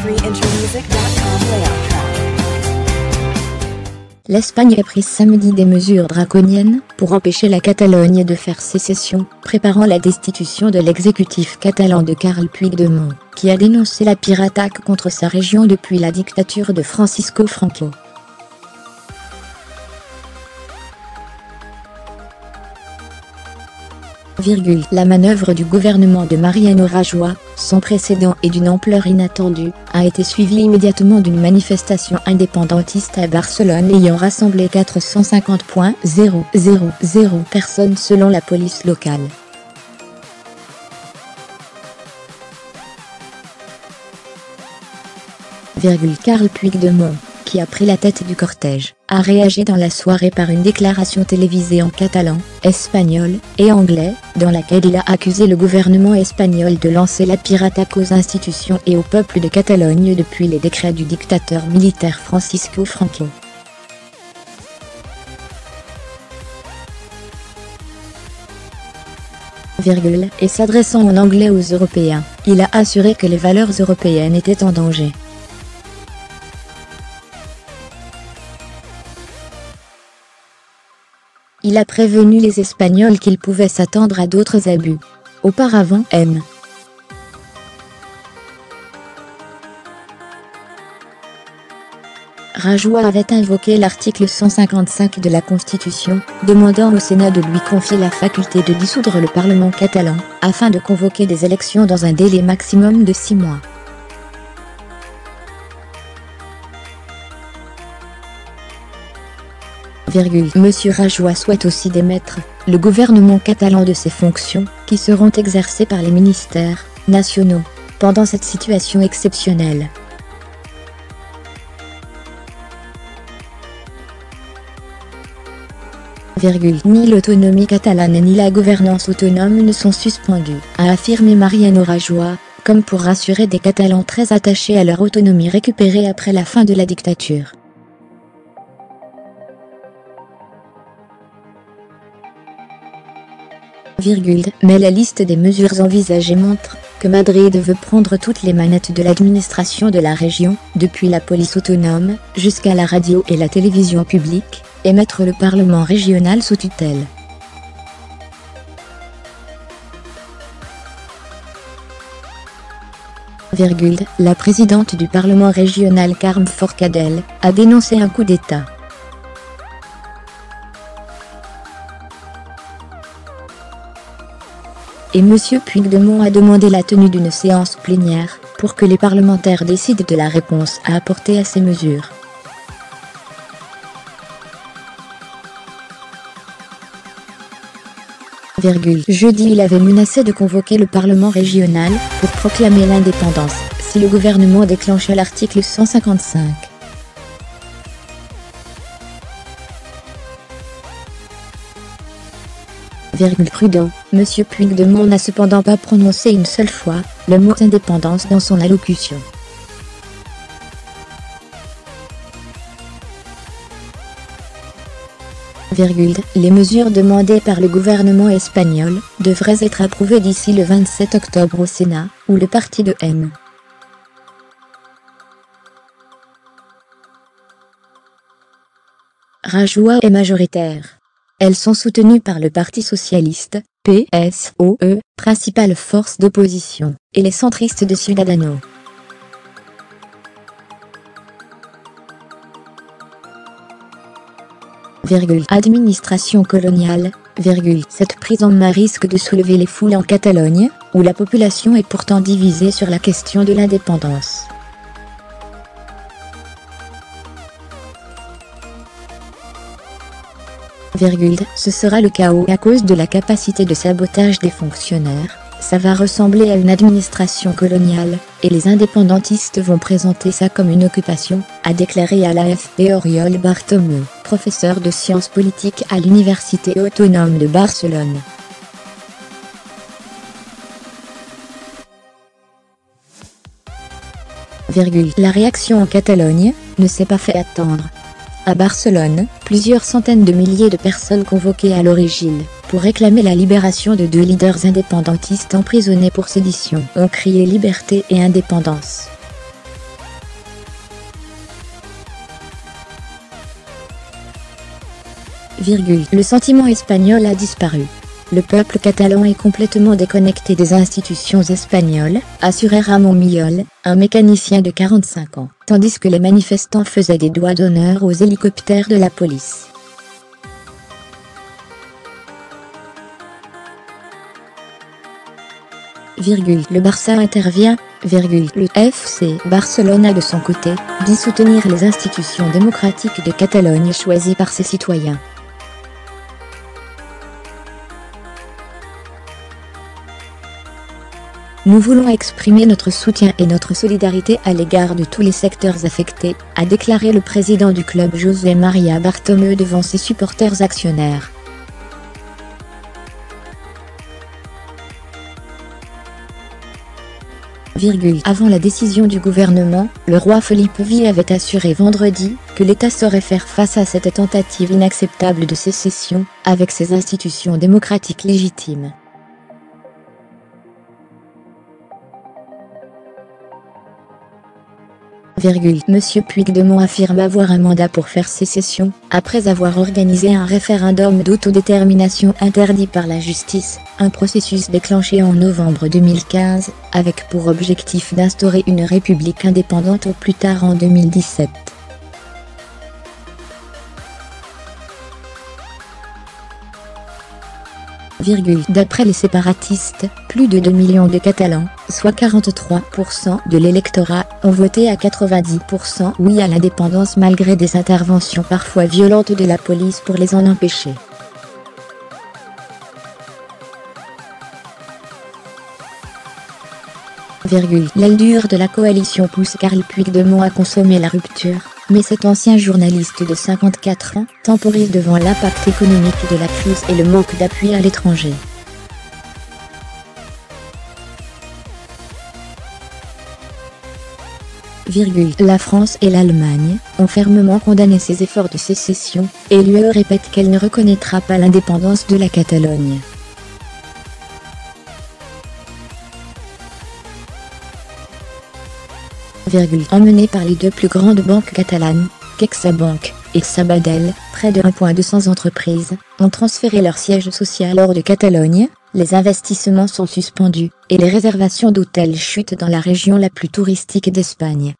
countryintermusic.com layout track. L'Espagne a pris samedi des mesures draconiennes pour empêcher la Catalogne de faire sécession, préparant la destitution de l'exécutif catalan de Carles Puigdemont, qui a dénoncé la pire attaque contre sa région depuis la dictature de Francisco Franco. La manœuvre du gouvernement de Mariano Rajoy, sans précédent et d'une ampleur inattendue, a été suivie immédiatement d'une manifestation indépendantiste à Barcelone ayant rassemblé 450,000 personnes selon la police locale. Carles Puigdemont, qui a pris la tête du cortège, a réagi dans la soirée par une déclaration télévisée en catalan, espagnol et anglais, dans laquelle il a accusé le gouvernement espagnol de lancer la pire attaque aux institutions et au peuple de Catalogne depuis les décrets du dictateur militaire Francisco Franco. Et s'adressant en anglais aux Européens, il a assuré que les valeurs européennes étaient en danger. Il a prévenu les Espagnols qu'ils pouvaient s'attendre à d'autres abus. Auparavant, M. Rajoy avait invoqué l'article 155 de la Constitution, demandant au Sénat de lui confier la faculté de dissoudre le Parlement catalan, afin de convoquer des élections dans un délai maximum de 6 mois. Monsieur Rajoy souhaite aussi démettre le gouvernement catalan de ses fonctions, qui seront exercées par les ministères nationaux, pendant cette situation exceptionnelle. Ni l'autonomie catalane ni la gouvernance autonome ne sont suspendues, a affirmé Mariano Rajoy, comme pour rassurer des Catalans très attachés à leur autonomie récupérée après la fin de la dictature. Mais la liste des mesures envisagées montre que Madrid veut prendre toutes les manettes de l'administration de la région, depuis la police autonome, jusqu'à la radio et la télévision publique, et mettre le Parlement régional sous tutelle. La présidente du Parlement régional Carme Forcadell a dénoncé un coup d'État. Et M. Puigdemont a demandé la tenue d'une séance plénière, pour que les parlementaires décident de la réponse à apporter à ces mesures. Jeudi, il avait menacé de convoquer le Parlement régional, pour proclamer l'indépendance, si le gouvernement déclenchait l'article 155. Prudent, M. Puigdemont n'a cependant pas prononcé une seule fois le mot indépendance dans son allocution. Les mesures demandées par le gouvernement espagnol devraient être approuvées d'ici le 27 octobre au Sénat, où le parti de M. Rajoy est majoritaire. Elles sont soutenues par le Parti socialiste, PSOE, principale force d'opposition, et les centristes de Ciudadanos. Administration coloniale, cette prise en main risque de soulever les foules en Catalogne, où la population est pourtant divisée sur la question de l'indépendance. Ce sera le chaos à cause de la capacité de sabotage des fonctionnaires, ça va ressembler à une administration coloniale, et les indépendantistes vont présenter ça comme une occupation, a déclaré à l'AFP Oriol Bartomeu, professeur de sciences politiques à l'Université autonome de Barcelone. La réaction en Catalogne ne s'est pas fait attendre. À Barcelone, plusieurs centaines de milliers de personnes convoquées à l'origine, pour réclamer la libération de 2 leaders indépendantistes emprisonnés pour sédition, ont crié liberté et indépendance. Le sentiment espagnol a disparu. Le peuple catalan est complètement déconnecté des institutions espagnoles, assurait Ramon Miol, un mécanicien de 45 ans, tandis que les manifestants faisaient des doigts d'honneur aux hélicoptères de la police. Le Barça intervient, le FC Barcelone a de son côté, dit soutenir les institutions démocratiques de Catalogne choisies par ses citoyens. Nous voulons exprimer notre soutien et notre solidarité à l'égard de tous les secteurs affectés, a déclaré le président du club José María Bartomeu devant ses supporters actionnaires. Avant la décision du gouvernement, le roi Felipe V avait assuré vendredi que l'État saurait faire face à cette tentative inacceptable de sécession, avec ses institutions démocratiques légitimes. Monsieur Puigdemont affirme avoir un mandat pour faire sécession, après avoir organisé un référendum d'autodétermination interdit par la justice, un processus déclenché en novembre 2015, avec pour objectif d'instaurer une république indépendante au plus tard en 2017. D'après les séparatistes, plus de 2 millions de Catalans, soit 43% de l'électorat, ont voté à 90% oui à l'indépendance malgré des interventions parfois violentes de la police pour les en empêcher. L'aile dure de la coalition pousse Carles Puigdemont à consommer la rupture, mais cet ancien journaliste de 54 ans temporise devant l'impact économique de la crise et le manque d'appui à l'étranger. La France et l'Allemagne ont fermement condamné ces efforts de sécession, et l'UE répète qu'elle ne reconnaîtra pas l'indépendance de la Catalogne. Emmenés par les deux plus grandes banques catalanes, CaixaBank et Sabadell, près de 1,200 entreprises ont transféré leur siège social hors de Catalogne, les investissements sont suspendus, et les réservations d'hôtels chutent dans la région la plus touristique d'Espagne.